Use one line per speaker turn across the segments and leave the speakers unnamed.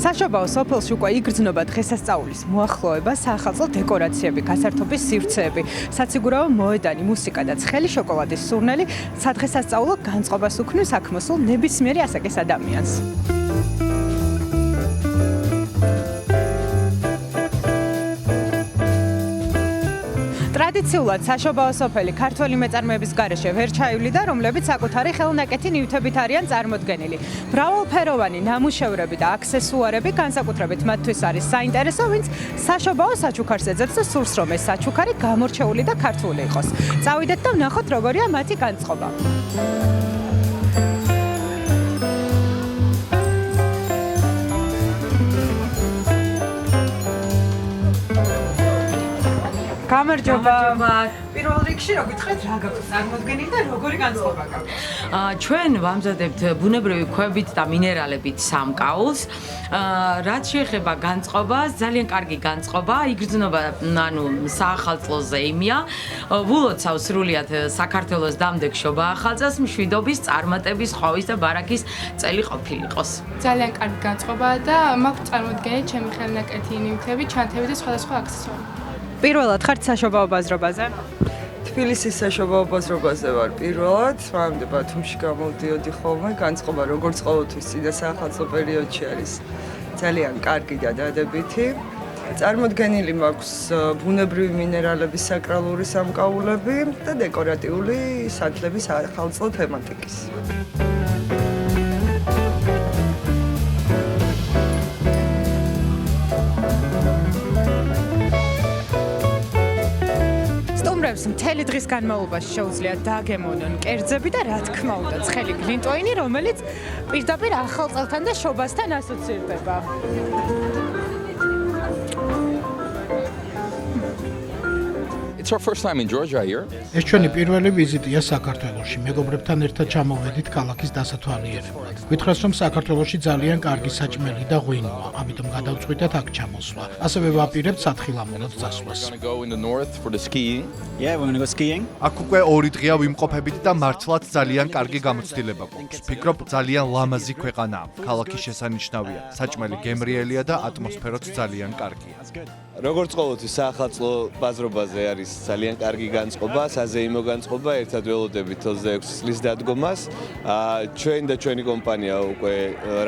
საშობაო სოფელში უკვე იგრძნობა დღესასწაულის მოახლოება, საახალწლო დეკორაციები, გასართობის სივრცეები, საციგურაო მოედანი, მუსიკა და ცხელი შოკოლადის სურნელი სადღესასწაულო განწყობას უქმნის აქ მოსულ ნებისმიერი ასაკის ადამიანს. ტრადიციულად საშობაო სოფელი ქართველი მეწარმეების გარეშე ვერ ჩაივლიდა, რომლებიც საკუთარი ხელნაკეთი ნივთებით არიან წარმოდგენილი. მრავალფეროვანი ნამუშევრები და აქსესუარები განსაკუთრებით მათთვის არის საინტერესო, ვინც საშობაო საჩუქარს ეძებს და სურს, რომ ეს საჩუქარი გამორჩეული და ქართული იყოს. წავიდეთ და ვნახოთ, როგორია მათი განწყობა. გამარჯობა. პირველ რიგში რო გითხრათ რა გაქვს წარმოდგენილი და როგორი განწყობა გაქვს?
ჩვენ ვამზადებთ ბუნებრივი ქვებით და მინერალებით სამკაულს. რაც შეეხება განწყობას, ძალიან კარგი განწყობა, იგრძნობა, საახალწლო ზეიმია. ვულოცავ სრულიად საქართველოს დამდეგ შობაახალწლს, მშვიდობის, წარმატების, ხვავის და ბარაქის წელი ყოფილიყოს.
ძალიან კარგი განწყობა და მაქვს წარმოდგენილი ჩემი ხელნაკეთი ნივთები, ჩანთები და სხვადასხვა აქსესუარები.
პირველად ხართ საშობაო ბაზრობაზე?
თბილისის საშობაო ბაზრობაზე ვარ პირველად, მანამდე ბათუმში გამოვდიოდი ხოლმე, განწყობა როგორც ყოველთვის წინა საახალწლო პერიოდში არის ძალიან კარგი და დადებითი. წარმოდგენილი მაქვს ბუნებრივი მინერალების საკრალური სამკაულები და დეკორატიული სათლების საახალწლო თემატიკის. მთელი დღის განმავლობაში შეუძლიათ დააგემონონ კერძები და რა თქმა უნდა ცხელი გლინტვეინი, რომელიც პირდაპირ ახალ წელთან და შობასთან ასოცირდება.
It's our first time in Georgia here.
ეს ჩვენი პირველი ვიზიტია საქართველოში. მეგობრებთან ერთად ჩამოვედით ქალაქის დასათვალიერებლად. გითხრას, რომ საქართველოში ძალიან კარგი საჭმელი და ღვინოა, ამიტომ გადავწყვიტეთ აქ ჩამოსვლა. ასევე ვაპირებთ სათხილამურად წასვლას.
We're going to go in the north for the skiing.
Yeah, we're going to go skiing.
აქ უკვე 2 დღეა ვიმყოფებით და მართლაც ძალიან კარგი გამოცდილება გვაქვს. ფიქრობ, ძალიან ლამაზი ქვეყანაა. ქალაქი შესანიშნავია. საჭმელი გემრიელია და ატმოსფეროც ძალიან კარგია.
როგორც ყოველთვის საახალწლო ბაზრობაზე არის ძალიან კარგი განწყობა, საზეიმო განწყობა, ერთად ველოდებით 26 წლის დადგომას. ჩვენ და ჩვენი კომპანია უკვე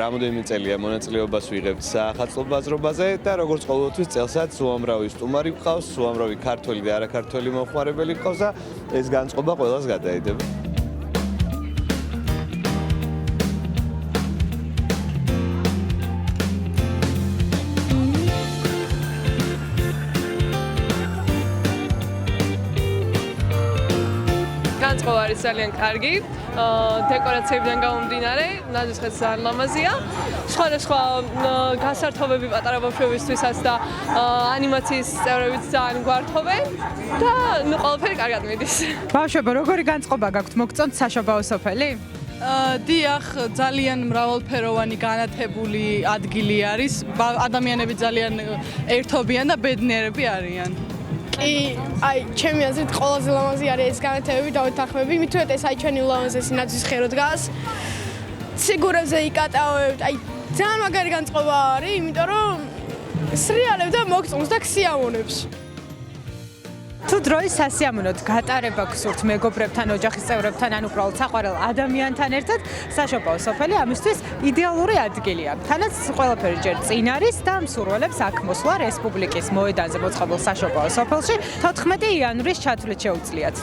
რამოდენიმე წელია მონაწილეობას ვიღებთ საახალწლო ბაზრობაზე და როგორც ყოველთვის წელსაც უამრავი სტუმარი გვყავს, უამრავი ქართველი და არაქართველი მომხმარებელი გვყავს და ეს განწყობა ყველას გადაედება.
განწყობა არის ძალიან კარგი, დეკორაციებიდან გამომდინარე, ნაძვისხეც ძალიან ლამაზია. სხვადასხვა გასართობები პატარა ბავშვებისთვისაც და ანიმაციის წევრებიც ძალიან გვართობენ და ყველაფერი კარგად მიდის.
ბავშვებო, როგორი განწყობა გაქვთ? მოგწონთ საშობაო სოფელი?
დიახ, ძალიან მრავალფეროვანი განათებული ადგილი არის. ადამიანები ძალიან ერთობიან და ბედნიერები არიან.
ჩემი აზრით ყველაზე ლამაზი არის ეს განათებები და უთანხმები, მით უმეტეს ჩვენი ულამაზესი ნაძვის ხერო დგას. სიგურებზე იკატავებთ, ძალიან მაგარი განწყობა არის, იმიტომ რომ სრიალებს და მოგწონს და ქსიამონებს.
თუ დროის სასიამოვნოდ გატარება გსურთ მეგობრებთან, ოჯახის წევრებთან, ან უბრალოდ საყვარელ ადამიანთან ერთად, საშობაო სოფელი ამისთვის იდეალური ადგილია. თანაც ყველაფერი ჯერ წინ არის და მსურველებს აქ მოსვლა რესპუბლიკის მოედანზე მოწყობილ საშობაო სოფელში 14 იანვრის ჩათვლით შეუძლიათ.